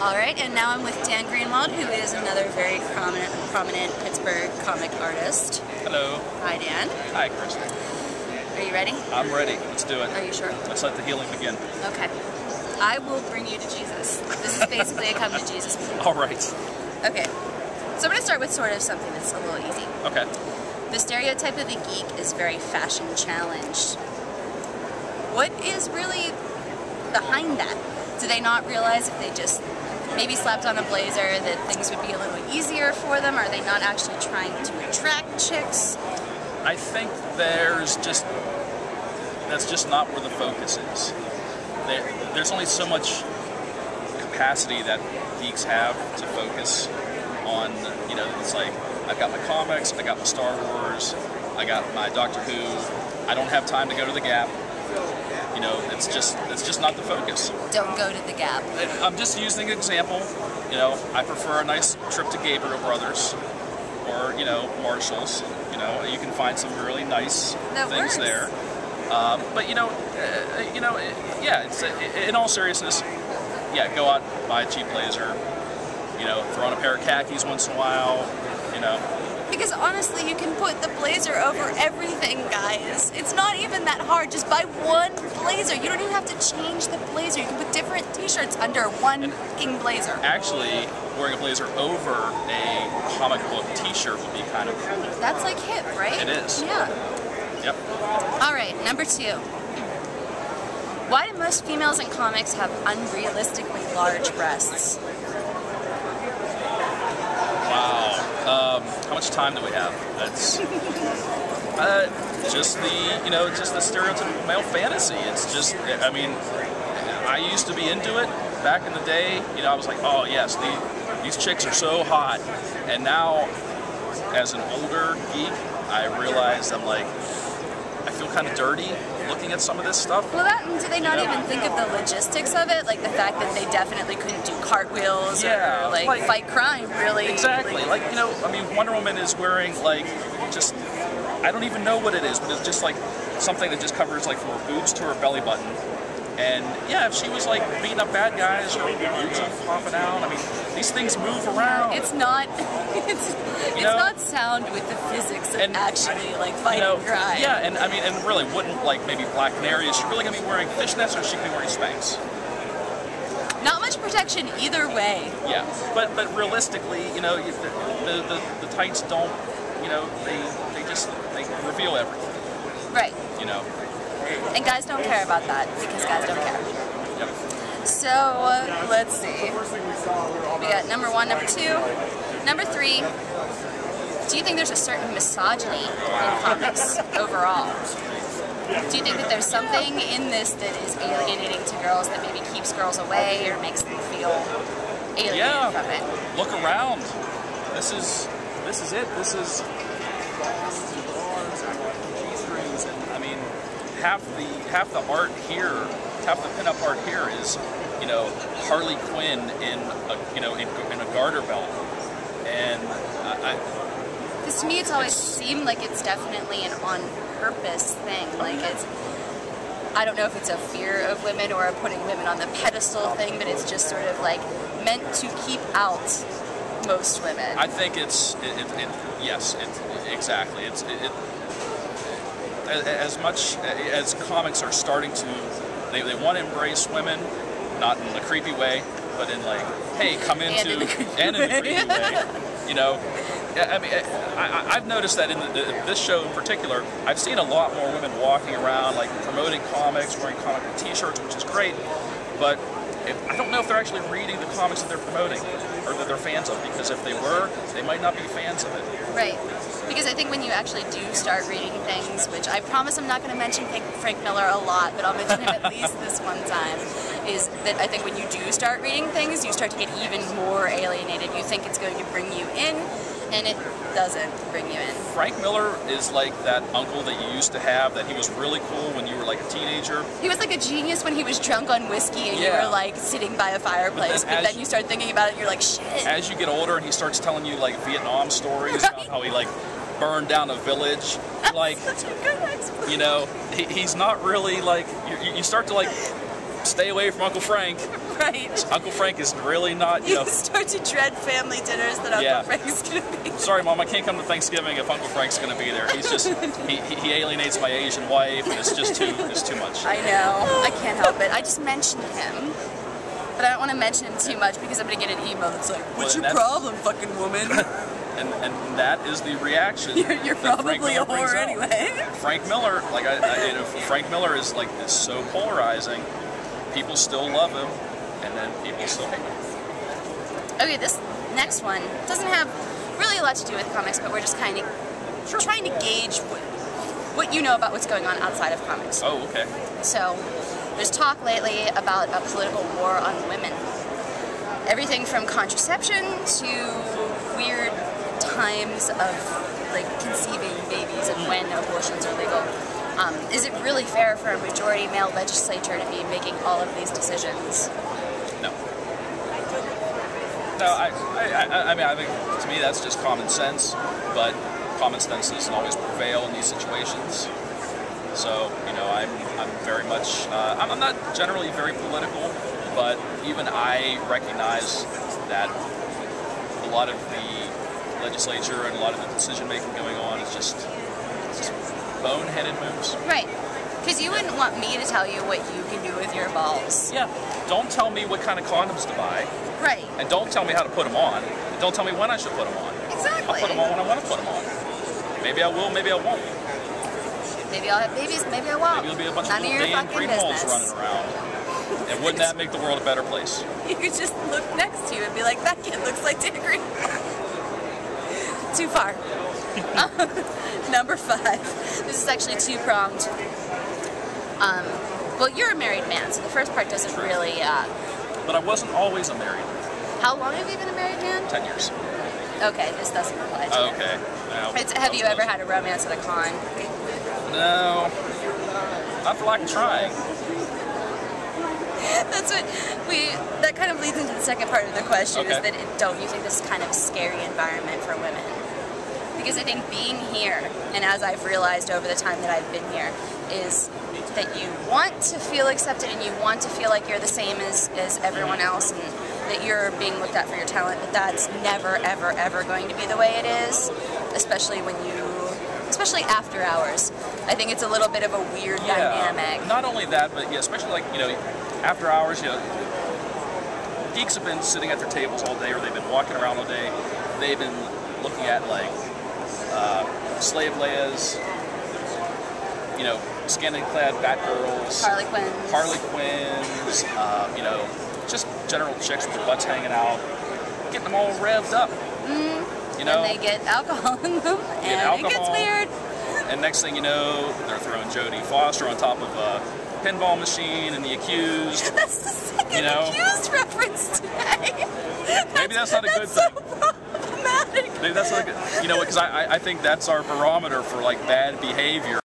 All right, and now I'm with Dan Greenwald, who is another very prominent Pittsburgh comic artist. Hello. Hi, Dan. Hi, Kristin. Are you ready? I'm ready. Let's do it. Are you sure? Let's let the healing begin. Okay. I will bring you to Jesus. This is basically a come to Jesus meeting. All right. Okay. So I'm going to start with sort of something that's a little easy. Okay. The stereotype of a geek is very fashion challenged. What is really behind that? Do they not realize if they just maybe slapped on a blazer that things would be a little easier for them? Are they not actually trying to attract chicks? I think that's just not where the focus is. There's only so much capacity that geeks have to focus on, you know, it's like, I've got my comics, I got my Star Wars, I got my Doctor Who, I don't have time to go to the Gap. You know, it's just not the focus. Don't go to the Gap. I'm just using an example. You know, I prefer a nice trip to Gabriel Brothers or, you know, Marshalls. You know, you can find some really nice things there. But yeah. In all seriousness, yeah, go out, buy a cheap blazer. You know, throw on a pair of khakis once in a while. You know. Because honestly, you can put the blazer over everything, guys. It's not even that hard. Just buy one blazer. You don't even have to change the blazer. You can put different t-shirts under one fucking blazer. Actually, wearing a blazer over a comic book t-shirt would be kind of cool. That's like hip, right? It is. Yeah. Yep. All right, number 2. Why do most females in comics have unrealistically large breasts? Wow. How much time do we have? That's just the stereotypical male fantasy. It's just, I mean, I used to be into it back in the day. You know, I was like, oh yes, these chicks are so hot. And now, as an older geek, I realized I'm like, I feel kind of dirty looking at some of this stuff. Well, do they not even think of the logistics of it? Like the fact that they definitely couldn't do cartwheels or like fight crime, really. Exactly. Like, you know, I mean, Wonder Woman is wearing like just, I don't even know what it is, but it's just like something that just covers like from her boobs to her belly button. And yeah, if she was like beating up bad guys or boobs are popping out, I mean, these things move around. It's not sound with the physics of actually like fighting crime. Yeah, and I mean, and really, wouldn't like maybe Black Canary, is she really gonna be wearing fishnets or is she gonna be wearing Spanx? Not much protection either way. Yeah, but realistically, you know, the tights don't, you know, they reveal everything. Right. You know. And guys don't care about that because guys don't care. Yep. So, let's see. We got number 1, number 2. Number 3, do you think there's a certain misogyny in comics overall? Do you think that there's something in this that is alienating to girls that maybe keeps girls away or makes them feel alienated from it? Look around. This is it. This is G-strings, and I mean, half the art here, half the pinup art here is, you know, Harley Quinn in a garter belt, and because to me it's always seemed like it's definitely an on purpose thing. Like I don't know if it's a fear of women or a putting women on the pedestal thing, but it's just sort of like meant to keep out most women. I think yes, exactly. As much as comics are starting to, they want to embrace women, not in a creepy way, but in like, hey, come into, and in a creepy way, you know. I mean, I've noticed that in this show in particular, I've seen a lot more women walking around, like promoting comics, wearing comic book t-shirts, which is great, but I don't know if they're actually reading the comics that they're promoting, or that they're fans of, because if they were, they might not be fans of it. Right. Because I think when you actually do start reading things, which I promise I'm not going to mention Frank Miller a lot, but I'll mention him at least this one time, is that I think when you do start reading things, you start to get even more alienated. You think it's going to bring you in, and it doesn't bring you in. Frank Miller is like that uncle that you used to have, that he was really cool when you were like a teenager. He was like a genius when he was drunk on whiskey and you were like sitting by a fireplace, but then you start thinking about it and you're like, shit. As you get older and he starts telling you like Vietnam stories about how he like burned down a village, like, such a good explanation. You know, he's not really like, you start to like stay away from Uncle Frank. Right. Uncle Frank is really not, you know. start to dread family dinners that Uncle Frank's going to be. Sorry, Mom, I can't come to Thanksgiving if Uncle Frank's going to be there. He's just, he alienates my Asian wife, and it's just too much. I know. I can't help it. I just mentioned him. But I don't want to mention him too much because I'm going to get an email that's like, what's your problem, fucking woman? and that is the reaction. You're probably a whore anyway. Frank Miller, like you know, Frank Miller is like is so polarizing. People still love him, and then people still hate him. Okay, this next one doesn't have really a lot to do with comics, but we're just kind of trying to gauge what you know about what's going on outside of comics. Oh, okay. So, there's talk lately about a political war on women. Everything from contraception to weird times of like conceiving babies and when abortions are legal. Is it really fair for a majority male legislature to be making all of these decisions? No. No, I mean, I think to me that's just common sense, but common sense doesn't always prevail in these situations. So, you know, I'm very much, I'm not generally very political, but even I recognize that a lot of the legislature and a lot of the decision making going on is just boneheaded moves. Right. Because you wouldn't want me to tell you what you can do with your balls. Yeah. Don't tell me what kind of condoms to buy. Right. And don't tell me how to put them on. And don't tell me when I should put them on. Exactly. I'll put them on when I want to put them on. Maybe I will, maybe I won't. Maybe I'll have babies, maybe I won't. Maybe there'll be a bunch None of little Dan Greenwalds running around. And wouldn't that make the world a better place? You could just look next to you and be like, that kid looks like Dan Greenwald. Too far. Number 5. This is actually two-pronged. Well, you're a married man, so the first part doesn't really... But I wasn't always a married man. How long have you been a married man? 10 years. Okay, this doesn't apply to you. Okay. No, have you ever had a romance at a con? No. Not for lack of trying. That's what that kind of leads into the second part of the question, Okay. is that don't you think this is kind of a scary environment for women? Because I think being here, and as I've realized over the time that I've been here, is that you want to feel accepted and you want to feel like you're the same as everyone else and that you're being looked at for your talent, but that's never, ever, ever going to be the way it is, especially after hours. I think it's a little bit of a weird dynamic. Not only that, but yeah, especially like, you know, after hours, you know, geeks have been sitting at their tables all day, or they've been walking around all day. They've been looking at like slave Leias, you know, skin-clad Batgirls, Harley Quinns, you know, just general chicks with their butts hanging out, getting them all revved up. You know, and they get alcohol in them, and it gets weird. And next thing you know, they're throwing Jodie Foster on top of a pinball machine and The Accused. That's the second Accused reference today. Maybe that's not a good thing. Problematic. Maybe that's not a good. You know, because I think that's our barometer for like bad behavior